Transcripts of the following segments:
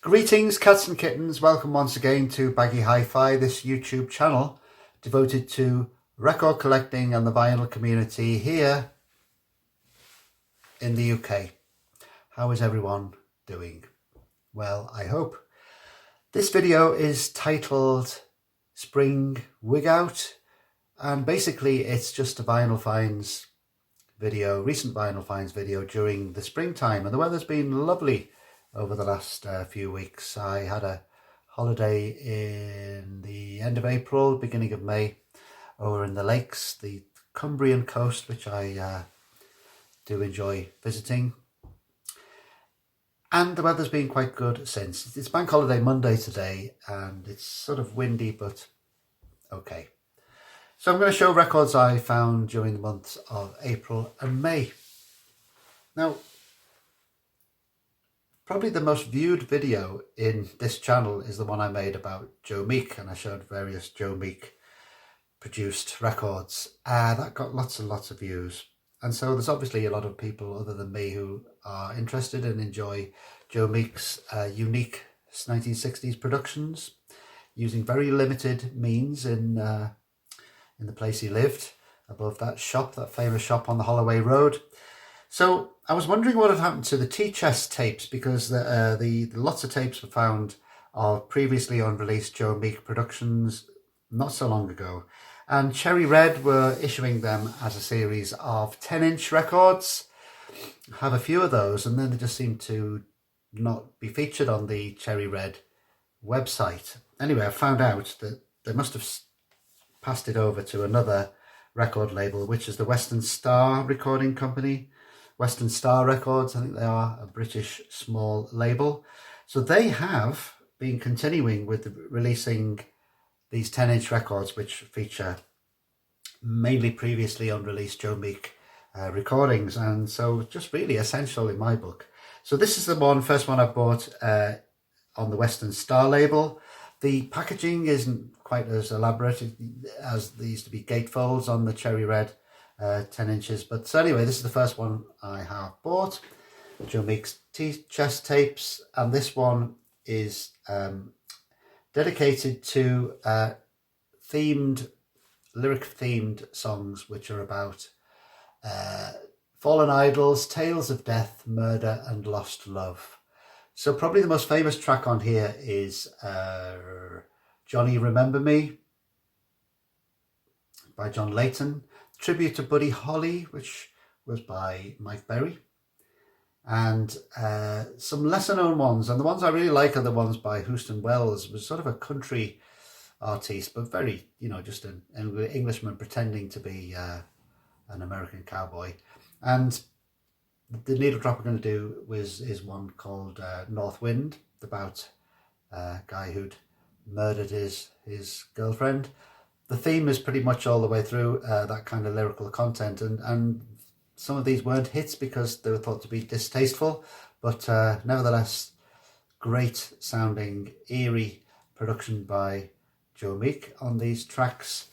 Greetings cats and kittens, welcome once again to Baggy Hi-Fi, this YouTube channel devoted to record collecting and the vinyl community here in the UK. How is everyone doing? Well, I hope. This video is titled Spring Wig-Out, and basically it's just a vinyl finds video, recent vinyl finds video during the springtime, and the weather's been lovely over the last few weeks. I had a holiday in the end of April, beginning of May, over in the lakes, the Cumbrian coast, which I do enjoy visiting. And the weather's been quite good since. It's Bank Holiday Monday today, and it's sort of windy, but okay. So I'm going to show records I found during the months of April and May. Now, probably the most viewed video in this channel is the one I made about Joe Meek, and I showed various Joe Meek produced records. That got lots and lots of views. And so there's obviously a lot of people other than me who are interested and enjoy Joe Meek's unique 1960s productions, using very limited means in the place he lived, above that shop, that famous shop on the Holloway Road. So I was wondering what had happened to the T-chest tapes, because the lots of tapes were found of previously unreleased Joe Meek productions not so long ago. And Cherry Red were issuing them as a series of 10-inch records. I have a few of those, and then they just seem to not be featured on the Cherry Red website. Anyway, I found out that they must have passed it over to another record label, which is the Western Star Recording Company. Western Star Records, I think they are a British small label. So they have been continuing with releasing these 10-inch records, which feature mainly previously unreleased Joe Meek recordings, and so just really essential in my book. So this is the first one I bought on the Western Star label. The packaging isn't quite as elaborate as there used to be gatefolds on the Cherry Red 10 inches, but so anyway, this is the first one I have bought, Joe Meek's T-chest tapes, and this one is dedicated to lyric-themed songs, which are about fallen idols, tales of death, murder, and lost love. So probably the most famous track on here is Johnny Remember Me by John Layton, Tribute to Buddy Holly, which was by Mike Berry, and some lesser known ones. And the ones I really like are the ones by Houston Wells, was sort of a country artiste, but very, just an Englishman pretending to be an American cowboy. And the needle drop we're going to do is one called North Wind, about a guy who'd murdered his girlfriend. The theme is pretty much all the way through that kind of lyrical content, and some of these weren't hits because they were thought to be distasteful, but nevertheless great sounding, eerie production by Joe Meek on these tracks.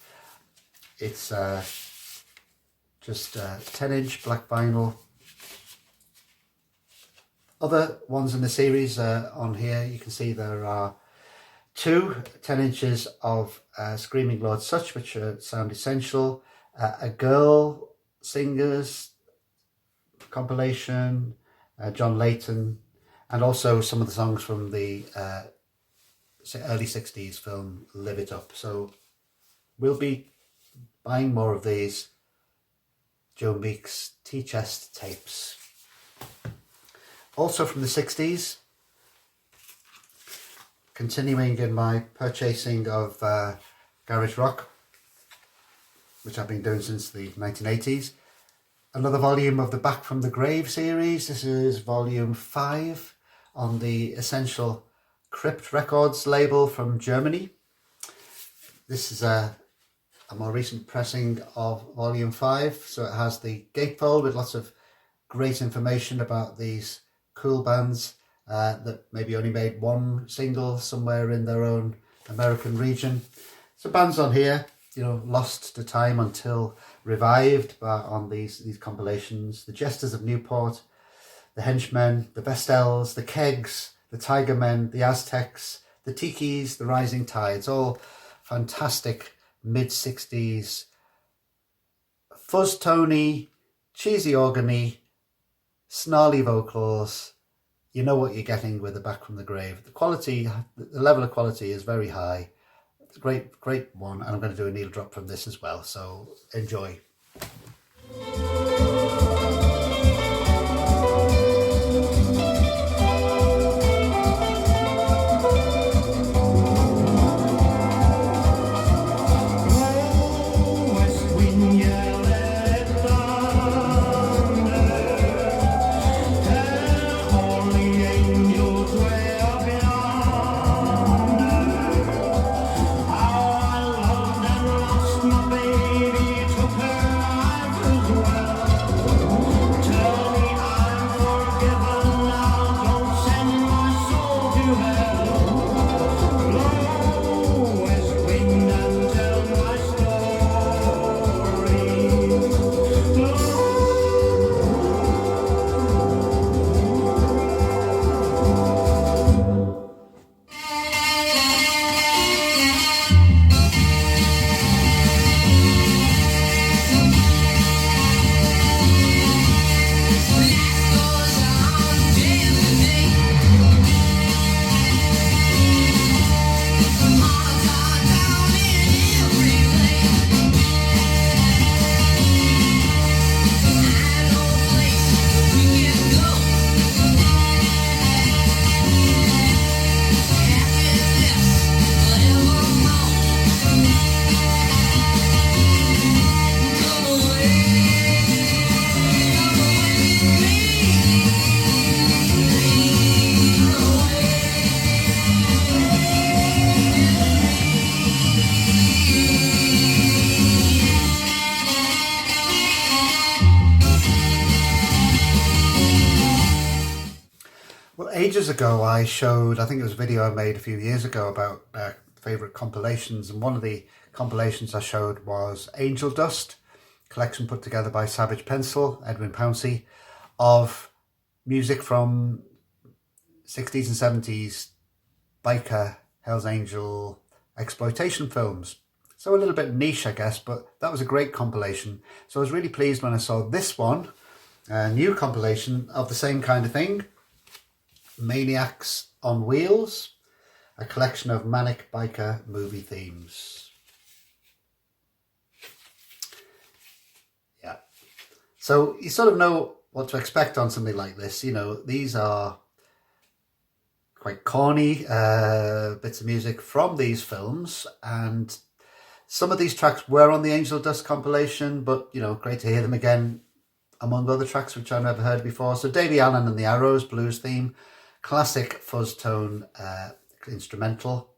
It's just 10-inch black vinyl. Other ones in the series on here, you can see there are 2 10 inches of Screaming Lord Sutch, which sound essential, a girl singers compilation, John Layton, and also some of the songs from the early 60s film Live It Up. So we'll be buying more of these Joe Meek's T-chest tapes. Also from the 60s, continuing in my purchasing of garage rock, which I've been doing since the 1980s, another volume of the Back from the Grave series. This is volume 5 on the Essential Crypt Records label from Germany. This is a more recent pressing of volume 5, so it has the gatefold with lots of great information about these cool bands that maybe only made one single somewhere in their own American region. So bands on here, lost to time until revived on these compilations: the Jesters of Newport, the Henchmen, the Vestels, the Kegs, the Tiger Men, the Aztecs, the Tikis, the Rising Tides, all fantastic mid-60s fuzz-tony, cheesy organy, snarly vocals. You know what you're getting with the Back from the Grave. The quality, the level of quality is very high. It's a great one, and I'm going to do a needle drop from this as well, so enjoy. Well, ages ago I showed, I think it was a video I made a few years ago about favourite compilations, and one of the compilations I showed was Angel Dust, collection put together by Savage Pencil, Edwin Pouncey, of music from 60s and 70s biker, Hells Angel exploitation films. So a little bit niche, I guess, but that was a great compilation. So I was really pleased when I saw this one, a new compilation of the same kind of thing. Maniacs on Wheels, a collection of manic biker movie themes. Yeah, so you sort of know what to expect on something like this. You know, these are quite corny bits of music from these films, and some of these tracks were on the Angel Dust compilation, but you know, great to hear them again among other tracks which I've never heard before. So Davey Allen and the Arrows blues theme, classic fuzz tone instrumental.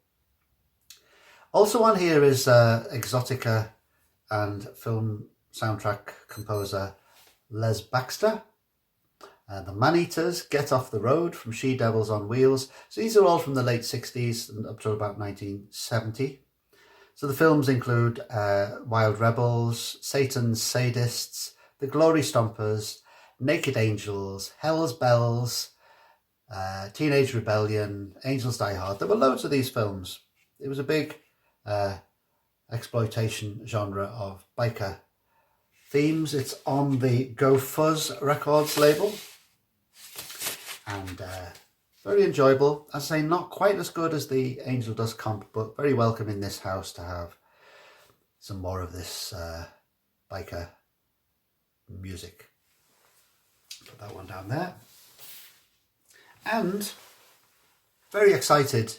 Also on here is Exotica and film soundtrack composer Les Baxter. The Man-Eaters, Get Off the Road from She-Devils on Wheels. So these are all from the late 60s and up to about 1970. So the films include Wild Rebels, Satan's Sadists, The Glory Stompers, Naked Angels, Hell's Bells, Teenage Rebellion, Angels Die Hard. There were loads of these films. It was a big exploitation genre of biker themes. It's on the Go Fuzz Records label, and very enjoyable. As I say, not quite as good as the Angel Dust comp, but very welcome in this house to have some more of this biker music. Put that one down there. And very excited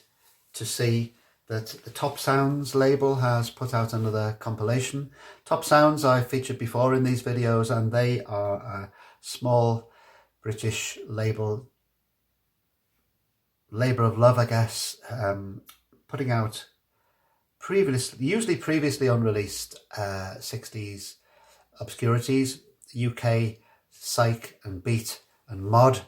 to see that the Top Sounds label has put out another compilation. Top Sounds I've featured before in these videos, and they are a small British label, labour of love, I guess, putting out usually previously unreleased 60s obscurities, UK, psych and beat and mod.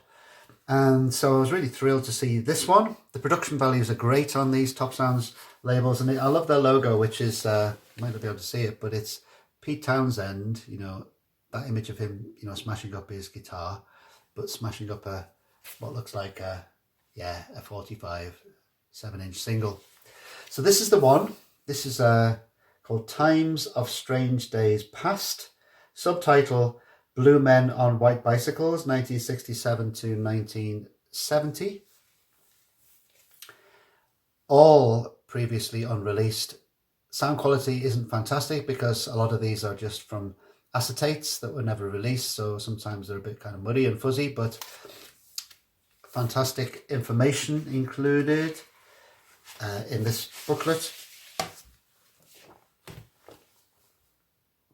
And so I was really thrilled to see this one. The production values are great on these Top Sounds labels, and I love their logo, which is, you might not be able to see it, but it's Pete Townsend, you know, that image of him, you know, smashing up his guitar, but smashing up what looks like a Yeah, a 45 7-inch single. So this is the one. This is called Times of Strange Days Past. Subtitle, Blue Men on White Bicycles, 1967 to 1970. All previously unreleased. Sound quality isn't fantastic because a lot of these are just from acetates that were never released, so sometimes they're a bit kind of muddy and fuzzy, but fantastic information included in this booklet.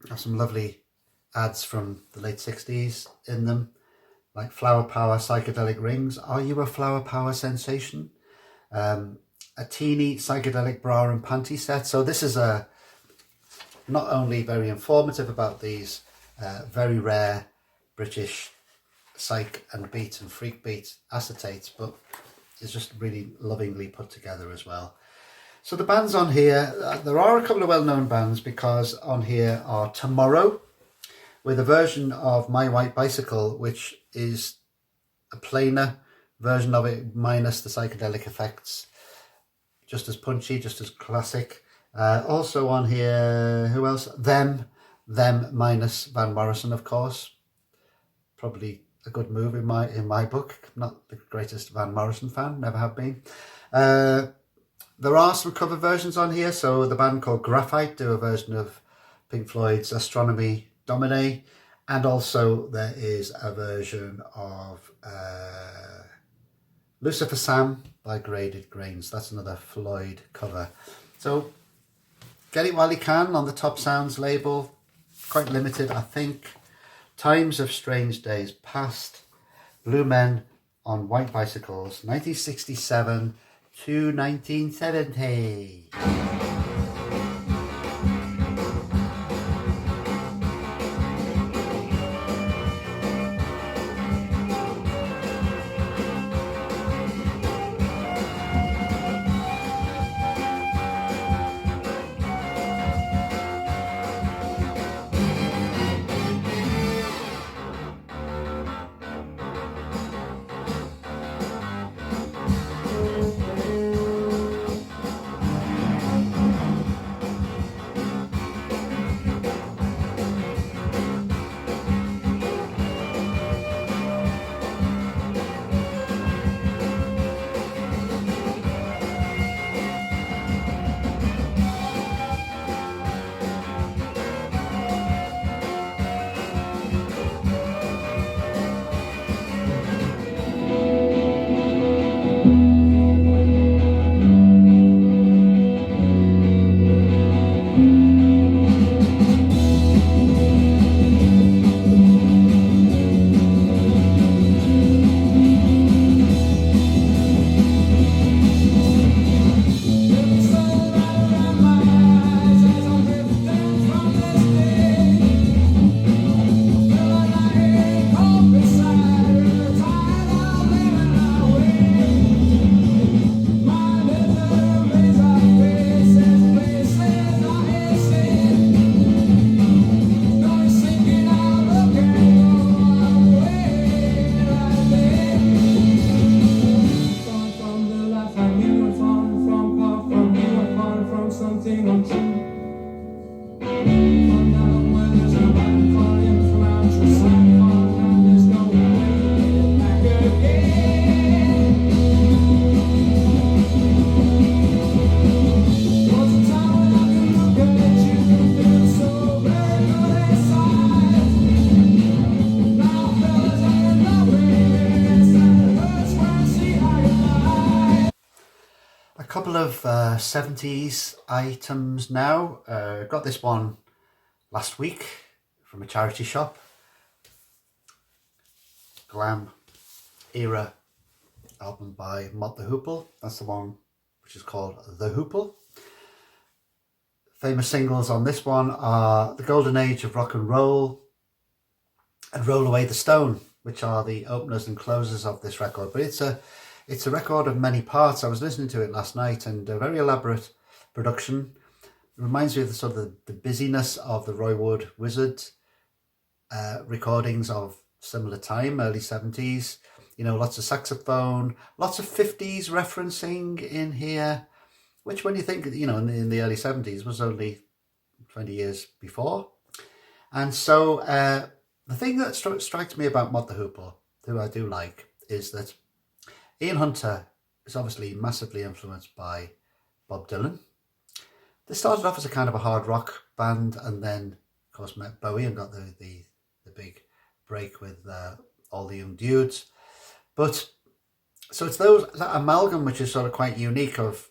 Have some lovely ads from the late 60s in them, like Flower Power psychedelic rings. Are you a Flower Power sensation? A teeny psychedelic bra and panty set. So this is not only very informative about these very rare British psych and beat and freak beat acetates, but it's just really lovingly put together as well. So the bands on here, there are a couple of well-known bands, because on here are Tomorrow with a version of My White Bicycle, which is a plainer version of it minus the psychedelic effects. Just as punchy, just as classic. Also on here, who else? Them minus Van Morrison, of course. Probably a good move in my book. Not the greatest Van Morrison fan, never have been. There are some cover versions on here. So the band called Graphite do a version of Pink Floyd's Astronomy Domine, and also there is a version of Lucifer Sam by Graded Grains. That's another Floyd cover. So get it while you can on the Top Sounds label. Quite limited, I think. Times of Strange Days Past. Blue Men on White Bicycles, 1967 to 1970. Couple of 70s items now. Got this one last week from a charity shop. Glam era album by Mott the Hoople. That's the one which is called The Hoople. Famous singles on this one are The Golden Age of Rock and Roll and Roll Away the Stone, which are the openers and closers of this record. But it's a record of many parts. I was listening to it last night, and a very elaborate production. It reminds me of the sort of the busyness of the Roy Wood Wizard recordings of similar time, early 70s. You know, lots of saxophone, lots of 50s referencing in here, which when you think, you know, in the early 70s was only 20 years before. And so the thing that strikes me about Mott the Hoople, who I do like, is that Ian Hunter is obviously massively influenced by Bob Dylan. They started off as a kind of a hard rock band, and then of course met Bowie and got the big break with All the Young Dudes. But so it's that amalgam which is sort of quite unique of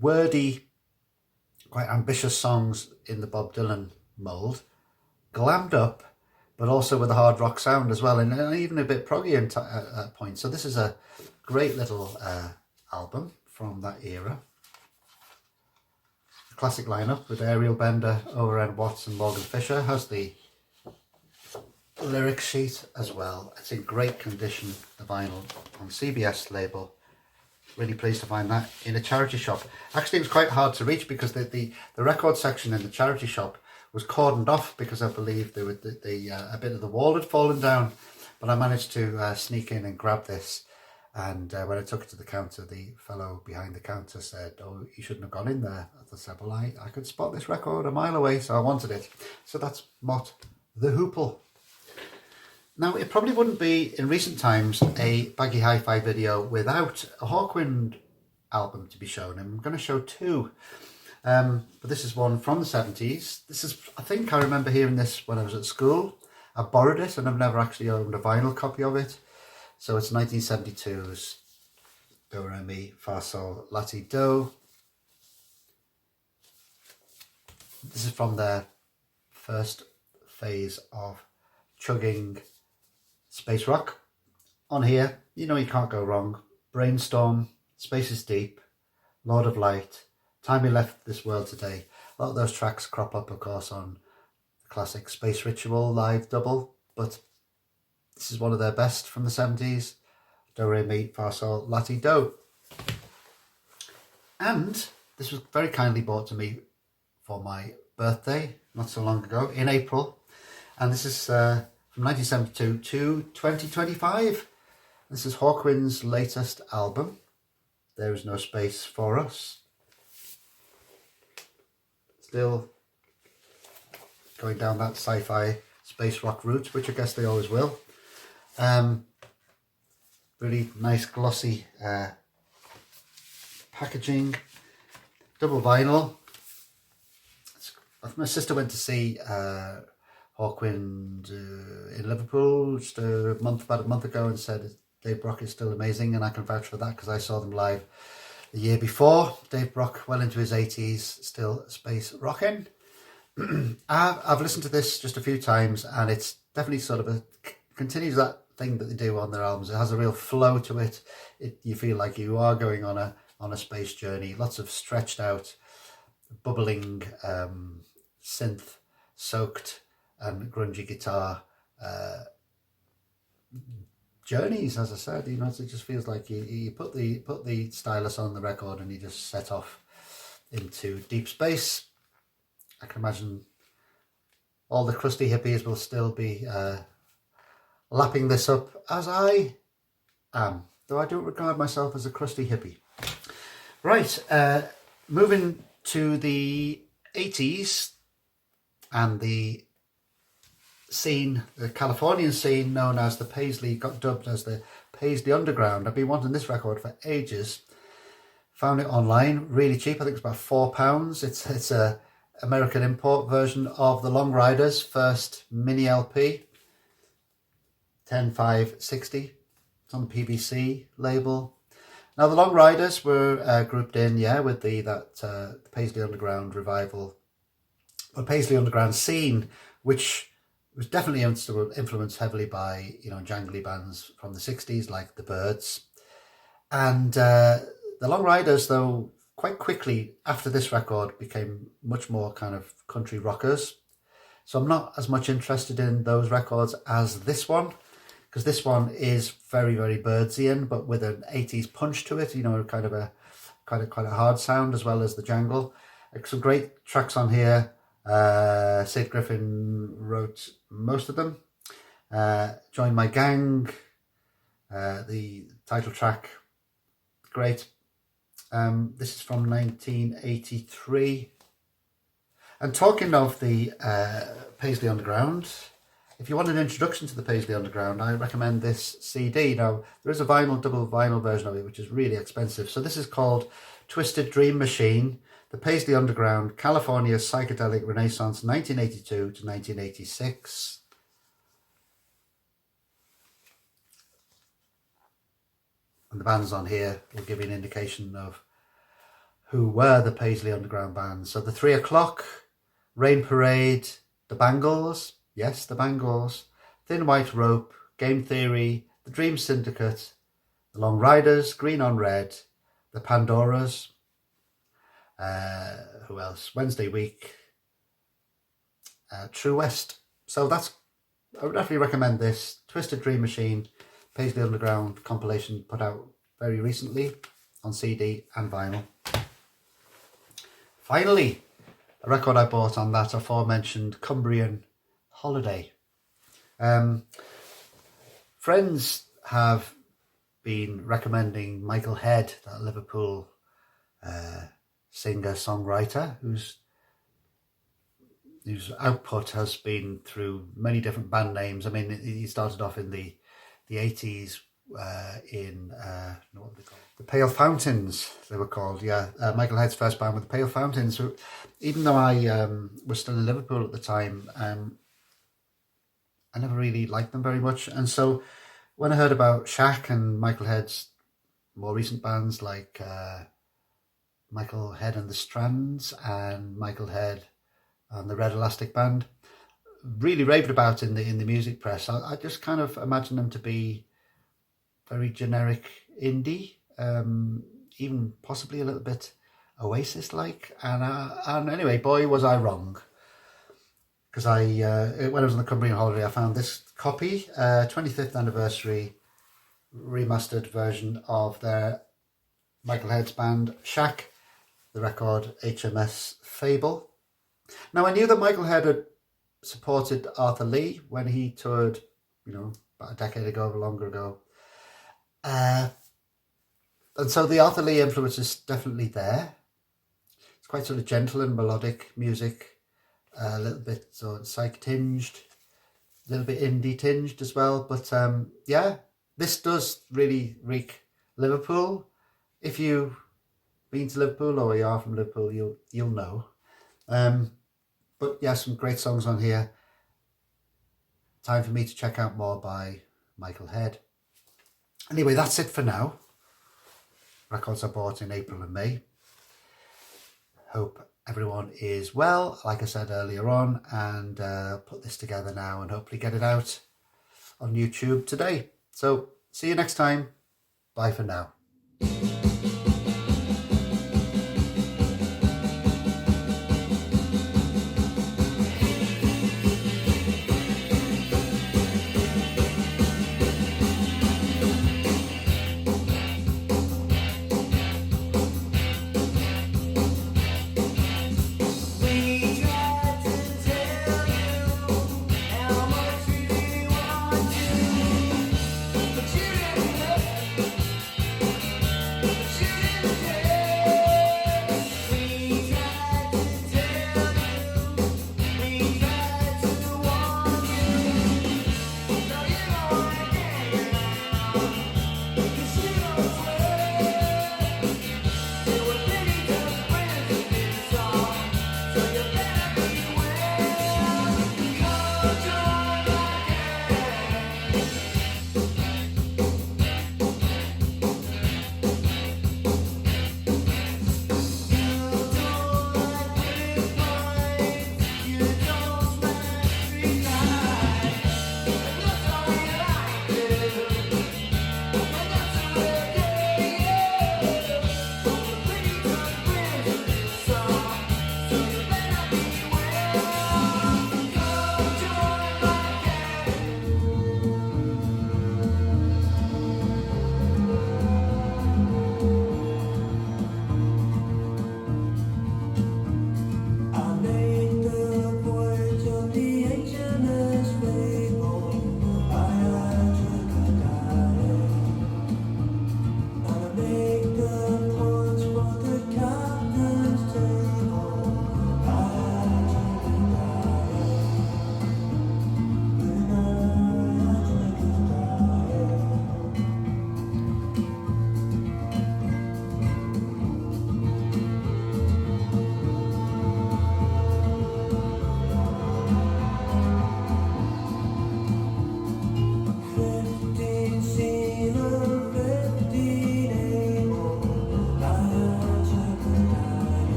wordy, quite ambitious songs in the Bob Dylan mould, glammed up, but also with a hard rock sound as well, and even a bit proggy at points. So this is a great little album from that era. The classic lineup with Ariel Bender, Overend Watts and Morgan Fisher. Has the lyric sheet as well. It's in great condition, the vinyl on CBS label. Really pleased to find that in a charity shop. Actually, it was quite hard to reach because the record section in the charity shop was cordoned off because I believe there were a bit of the wall had fallen down. But I managed to sneak in and grab this. And when I took it to the counter, the fellow behind the counter said, "Oh, you shouldn't have gone in there." I said, "Well, I could spot this record a mile away, so I wanted it." So that's Mott the Hoople. Now, it probably wouldn't be, in recent times, a Baggy Hi-Fi video without a Hawkwind album to be shown. I'm going to show two. But this is one from the 70s. This is, I think I remember hearing this when I was at school. I borrowed it and I've never actually owned a vinyl copy of it. So it's 1972's Do, Re, Mi, Fa, Sol, La, Ti, Do. This is from their first phase of chugging space rock. On here, you know you can't go wrong. Brainstorm, Space is Deep, Lord of Light, Time We Left This World Today. A lot of those tracks crop up, of course, on the classic Space Ritual live double, but this is one of their best from the 70s. Do, Re, Mi, Fa, Sol, La, Ti, Do. And this was very kindly brought to me for my birthday not so long ago in April. And this is from 1972 to 2025. This is Hawkwind's latest album, There Is No Space For Us. Still going down that sci-fi space rock route, which I guess they always will. Really nice glossy packaging, double vinyl. My sister went to see Hawkwind in Liverpool just about a month ago and said Dave Brock is still amazing, and I can vouch for that because I saw them live the year before. Dave Brock, well into his 80s, still space rocking. I've listened to this just a few times, and it's definitely sort of continues that thing that they do on their albums. It has a real flow to it. You feel like you are going on a space journey. Lots of stretched out, bubbling synth soaked and grungy guitar journeys. As I said, you know, it just feels like you put the stylus on the record and you just set off into deep space. I can imagine all the crusty hippies will still be lapping this up, as I am, though I don't regard myself as a crusty hippie. Right, moving to the 80s and the scene, the Californian scene known as the Paisley, got dubbed as the Paisley Underground. I've been wanting this record for ages. Found it online, really cheap. I think it's about £4. It's a American import version of the Long Riders' first mini LP, 10/5/60. It's on the PBC label. Now the Long Riders were grouped in, with the Paisley Underground revival, or Paisley Underground scene, which was definitely influenced heavily by, you know, jangly bands from the 60s like the Byrds. And the Long Riders, though, quite quickly after this record became much more kind of country rockers. So I'm not as much interested in those records as this one, because this one is very, very Byrdsian, but with an 80s punch to it, you know, quite a hard sound as well as the jangle. Some great tracks on here. Sid Griffin wrote most of them. Join My Gang, The title track, great. This is from 1983. And talking of the Paisley Underground, if you want an introduction to the Paisley Underground, I recommend this CD. Now, there is a double vinyl version of it, which is really expensive. So this is called Twisted Dream Machine, the Paisley Underground, California Psychedelic Renaissance, 1982 to 1986. And the bands on here will give you an indication of who were the Paisley Underground bands. So the 3 O'Clock, Rain Parade, the Bangles, yes, the Bangles, Thin White Rope, Game Theory, the Dream Syndicate, the Long Riders, Green on Red, the Pandoras, who else? Wednesday Week, True West. So I would definitely recommend this. Twisted Dream Machine, Paisley Underground compilation put out very recently on CD and vinyl. Finally, a record I bought on that aforementioned Cumbrian holiday. Friends have been recommending Michael Head, that Liverpool singer-songwriter whose output has been through many different band names. I mean, he started off in the 80s in what were they called? The Pale Fountains, they were called. Yeah, Michael Head's first band with the Pale Fountains. So even though I was still in Liverpool at the time, I never really liked them very much. And so when I heard about Shaq and Michael Head's more recent bands like Michael Head and the Strands and Michael Head and the Red Elastic Band, really raved about in the music press, I just kind of imagine them to be very generic indie, even possibly a little bit Oasis-like. And anyway, boy, was I wrong. Because when I was on the Cumbrian holiday, I found this copy, 25th anniversary remastered version of their Michael Head's band Shaq, the record HMS Fable. Now, I knew that Michael Head had supported Arthur Lee when he toured, about a decade ago or longer ago. And so the Arthur Lee influence is definitely there. It's quite sort of gentle and melodic music, a little bit sort of psych tinged, a little bit indie tinged as well. But yeah, this does really reek Liverpool. If you've been to Liverpool or you are from Liverpool, you'll know. But yeah, some great songs on here. Time for me to check out more by Michael Head. Anyway, that's it for now. Records I bought in April and May. Hope everyone is well, like I said earlier on, and put this together now and hopefully get it out on YouTube today. So see you next time. Bye for now.